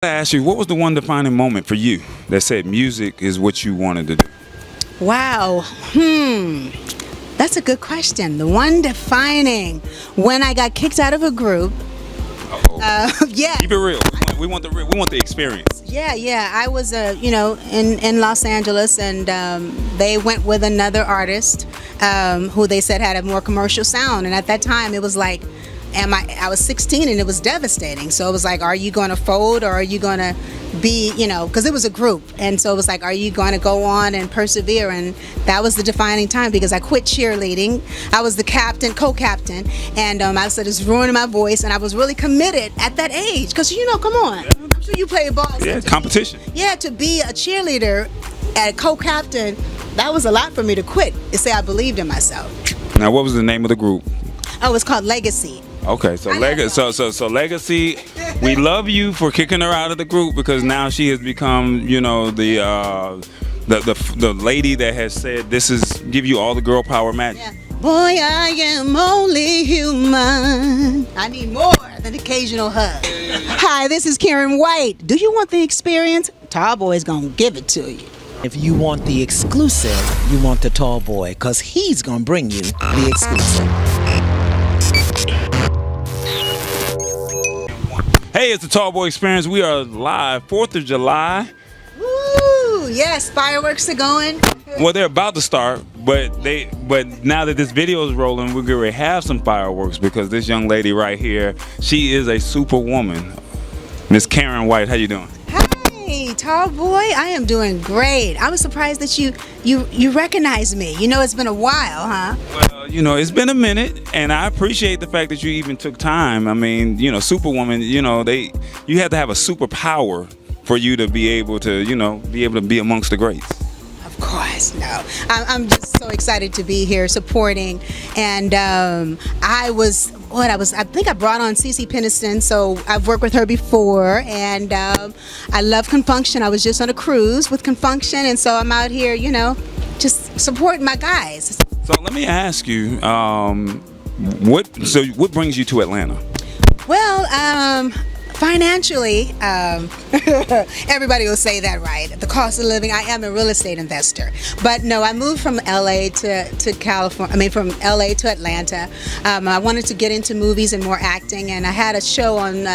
I ask you, what was the one defining moment for you that said music is what you wanted to do? Wow. That's a good question. The one defining when I got kicked out of a group. Yeah. Keep it real. We want the real. We want the experience. Yeah. I was, in Los Angeles, and they went with another artist who they said had a more commercial sound. And at that time, it was like, I was 16, and it was devastating. So it was like, are you going to fold, or are you going to be, because it was a group. And so it was like, are you going to go on and persevere? And that was the defining time, because I quit cheerleading. I was the co-captain, and I said it's ruining my voice, and I was really committed at that age, because come on, I'm sure you play ball. Yeah, competition. To be a cheerleader and co-captain, that was a lot for me to quit and say I believed in myself. Now, what was the name of the group? Oh, it's called Legacy. Okay, so Legacy, we love you for kicking her out of the group, because now she has become, the lady that has said this is give you all the girl power magic. Yeah. Boy, I am only human. I need more than occasional hug. Hi, this is Karyn White. Do you want the experience? Tallboy's gonna give it to you. If you want the exclusive, you want the tall boy, because he's gonna bring you the exclusive. Hey, it's the Tallboy Experience. We are live, 4th of July. Woo! Yes, fireworks are going. Well, they're about to start, but now that this video is rolling, we're going to have some fireworks, because this young lady right here, she is a superwoman. Miss Karyn White, how you doing? Hey, Tallboy, I am doing great. I was surprised that you recognize me. It's been a while, huh? Well, it's been a minute, and I appreciate the fact that you even took time. I mean, superwoman, you have to have a superpower for you to be able to, be amongst the greats. Of course, no. I'm just so excited to be here supporting, and I think I brought on Cece Peniston, so I've worked with her before, and I love Confunction. I was just on a cruise with Confunction, and so I'm out here, just supporting my guys. So let me ask you, what brings you to Atlanta? Well, financially, everybody will say that, right? The cost of living. I am a real estate investor, but no, I moved from LA to California. I mean, from LA to Atlanta. I wanted to get into movies and more acting, and I had a show on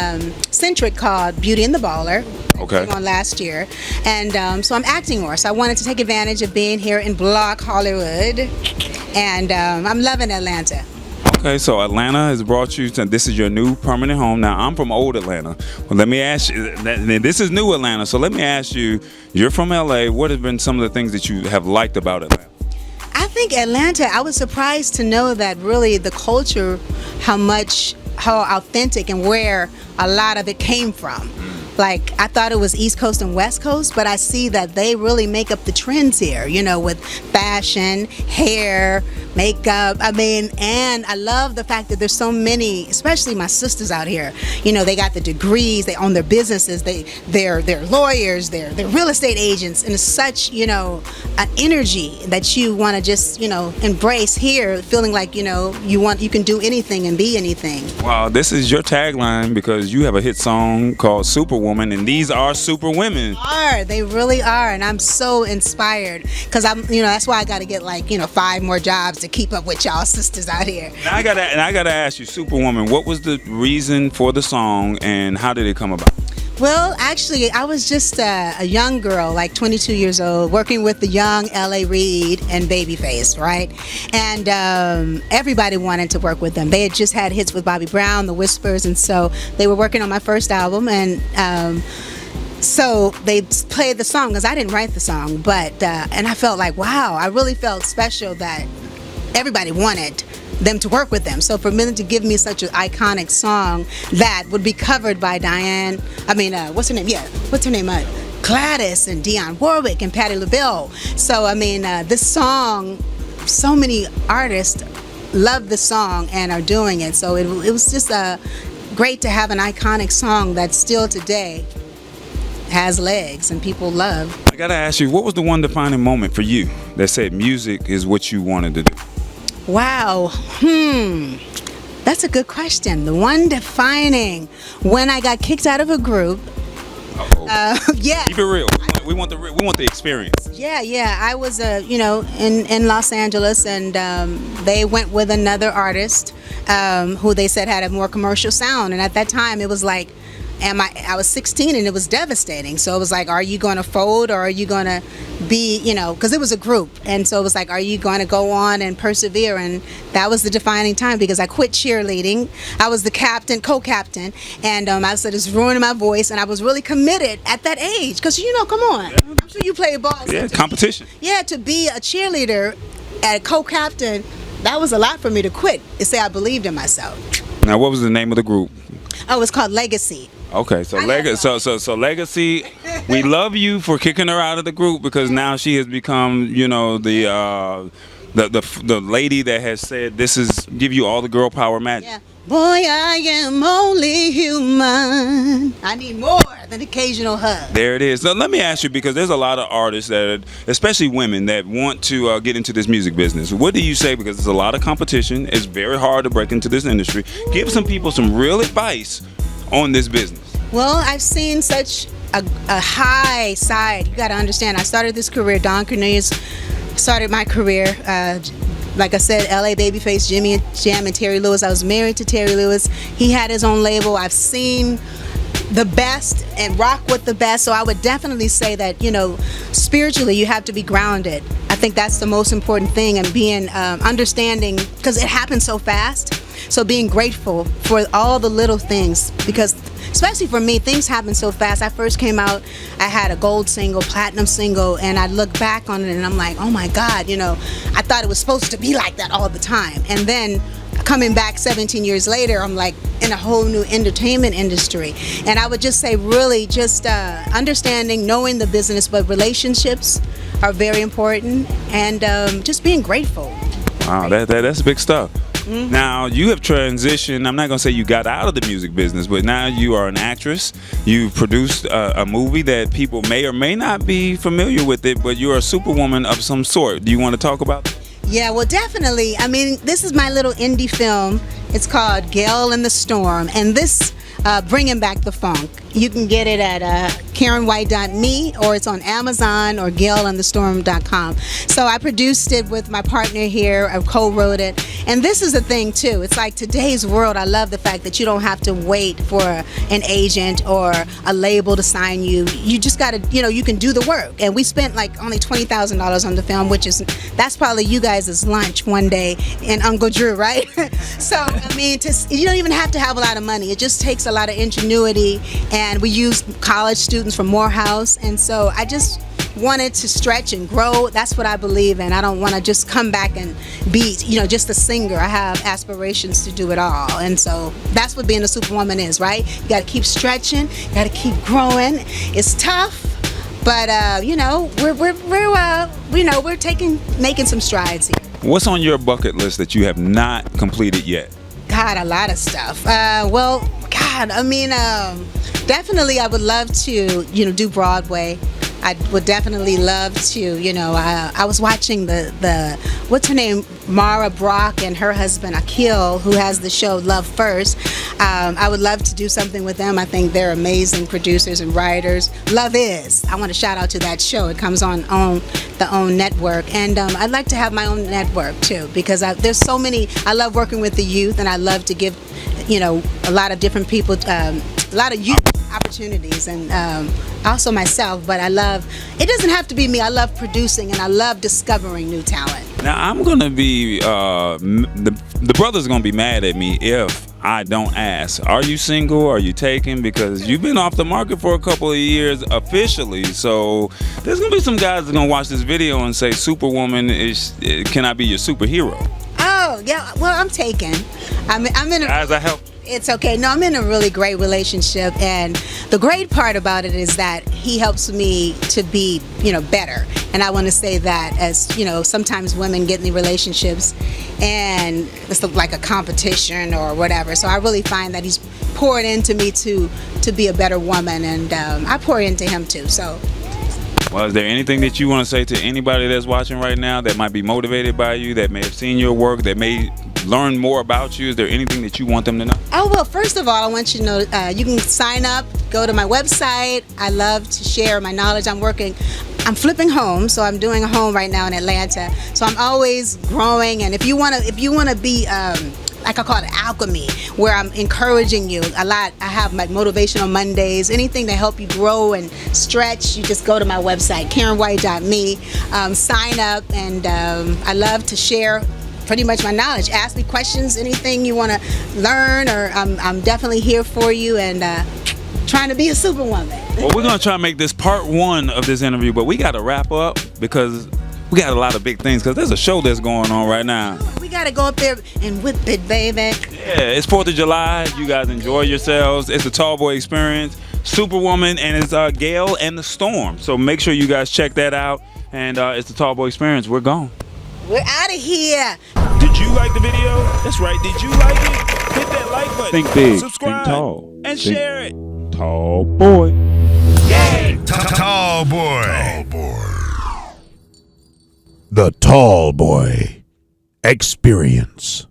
Centric called Beauty and the Baller. Okay. On last year, and so I'm acting more. So I wanted to take advantage of being here in Block Hollywood, and I'm loving Atlanta. Okay, so Atlanta has brought you to, this is your new permanent home. Now, I'm from old Atlanta. Well, let me ask you, this is new Atlanta, so let me ask you, you're from LA, what have been some of the things that you have liked about Atlanta? I think Atlanta, I was surprised to know that really the culture, how authentic and where a lot of it came from. Like, I thought it was East Coast and West Coast, but I see that they really make up the trends here, with fashion, hair, makeup. And I love the fact that there's so many, especially my sisters out here. They got the degrees, they own their businesses, they're lawyers, they're real estate agents, and it's such, an energy that you want to just, embrace here, feeling like, you can do anything and be anything. Wow, this is your tagline, because you have a hit song called Superwoman, and these are super women. They really are, and I'm so inspired, because that's why I got to get 5 more jobs to keep up with y'all sisters out here. And I gotta ask you, Superwoman, what was the reason for the song, and how did it come about? Well, actually, I was just a young girl, 22 years old, working with the young L.A. Reid and Babyface, right? And everybody wanted to work with them. They had just had hits with Bobby Brown, The Whispers, and so they were working on my first album, and so they played the song, because I didn't write the song, but and I felt like, wow, I really felt special that everybody wanted them to work with them. So for them to give me such an iconic song that would be covered by what's her name? Yeah, what's her name? Gladys and Dionne Warwick and Patti LaBelle. So this song, so many artists love the song and are doing it. So it was just great to have an iconic song that still today has legs and people love. I gotta ask you, what was the one defining moment for you that said music is what you wanted to do? Wow. That's a good question. The one defining when I got kicked out of a group. Yeah. Keep it real. We want the experience. Yeah. I was, in Los Angeles, and they went with another artist who they said had a more commercial sound. And at that time, it was like, I was 16, and it was devastating. So it was like, are you going to fold, or are you going to be, because it was a group. And so it was like, are you going to go on and persevere? And that was the defining time, because I quit cheerleading. I was the co-captain, and I said, it's ruining my voice. And I was really committed at that age, because, come on. Yeah. I'm sure you play ball. Yeah, competition. To be a cheerleader at a co-captain, that was a lot for me to quit and say I believed in myself. Now, what was the name of the group? Oh, it's called Legacy. Okay, so Legacy, we love you for kicking her out of the group, because now she has become, the lady that has said this is give you all the girl power magic. Yeah. Boy, I am only human. I need more than occasional hug. There it is. So let me ask you, because there's a lot of artists that, especially women, that want to get into this music business. What do you say? Because there's a lot of competition. It's very hard to break into this industry. Give some people some real advice on this business. Well, I've seen such a high side. You got to understand, I started this career. Don Cornelius started my career. Like I said, LA Babyface, Jimmy Jam, and Terry Lewis. I was married to Terry Lewis. He had his own label. I've seen the best and rock with the best. So I would definitely say that, spiritually, you have to be grounded. I think that's the most important thing, and being understanding, because it happens so fast. So being grateful for all the little things, because especially for me, things happen so fast. I first came out, I had a gold single, platinum single, and I look back on it and I'm like, oh my God, I thought it was supposed to be like that all the time. And then coming back 17 years later, I'm like in a whole new entertainment industry. And I would just say, really just understanding, knowing the business, but relationships are very important, and just being grateful. Wow, that's big stuff. Mm-hmm. Now, you have transitioned. I'm not going to say you got out of the music business, but now you are an actress. You've produced a movie that people may or may not be familiar with it, but you're a superwoman of some sort. Do you want to talk about that? Yeah, well, definitely. I mean, this is my little indie film. It's called Gale in the Storm, and this bringing back the funk. You can get it at KarynWhite.me, or it's on Amazon, or GaleInTheStorm.com. So I produced it with my partner here. I co-wrote it. And this is the thing, too. It's like today's world, I love the fact that you don't have to wait for an agent or a label to sign you. You just got to, you can do the work. And we spent like only $20,000 on the film, that's probably you guys' lunch one day in Uncle Drew, right? So, I mean, you don't even have to have a lot of money. It just takes a lot of ingenuity. And we use college students from Morehouse, and so I just wanted to stretch and grow. That's what I believe in. I don't want to just come back and be, just a singer. I have aspirations to do it all, and so that's what being a superwoman is, right? You got to keep stretching, you got to keep growing. It's tough, but we're making some strides here. What's on your bucket list that you have not completed yet? God, a lot of stuff. Definitely I would love to, do Broadway. I would definitely love to, I was watching the what's her name, Mara Brock, and her husband Akil, who has the show Love First. I would love to do something with them. I think they're amazing producers and writers. Love Is. I want to shout out to that show. It comes on the OWN network, and I'd like to have my own network too, because there's so many. I love working with the youth, and I love to give, a lot of different people, a lot of youth opportunities, and also myself. But it doesn't have to be me. I love producing, and I love discovering new talent. Now, I'm going to be, the brother's going to be mad at me if I don't ask. Are you single? Are you taken? Because you've been off the market for a couple of years officially. So there's going to be some guys that are going to watch this video and say, Superwoman, can I be your superhero? Oh, yeah. Well, I'm taken. I'm in a... Guys, I help. It's okay. No, I'm in a really great relationship, and the great part about it is that he helps me to be, better. And I want to say that, as sometimes women get in relationships and it's like a competition or whatever. So I really find that he's poured into me to be a better woman, and I pour into him too. So. Well, is there anything that you want to say to anybody that's watching right now that might be motivated by you, that may have seen your work, that may learn more about you? Is there anything that you want them to know? Oh, well, first of all, I want you to know you can sign up, go to my website. I love to share my knowledge. I'm flipping homes, so I'm doing a home right now in Atlanta. So I'm always growing, and if you wanna be like I call it alchemy, where I'm encouraging you a lot. I have my motivational Mondays, anything to help you grow and stretch. You just go to my website, KarynWhite.me, sign up, and I love to share pretty much my knowledge. Ask me questions, anything you want to learn, or I'm definitely here for you, and trying to be a superwoman. Well, we're gonna try to make this part 1 of this interview, but we got to wrap up because we got a lot of big things. Because there's a show that's going on right now. We got to go up there and whip it, baby. Yeah, it's 4th of July. You guys enjoy yourselves. It's a Tallboy experience, Superwoman, and it's Gale and the Storm. So make sure you guys check that out. And it's the Tallboy experience. We're gone. We're out of here. Did you like the video? That's right. Did you like it? Hit that like button. Think big. Subscribe. Think tall. And Think share it. Tallboy. Yay! Tallboy. The Tallboy Experience.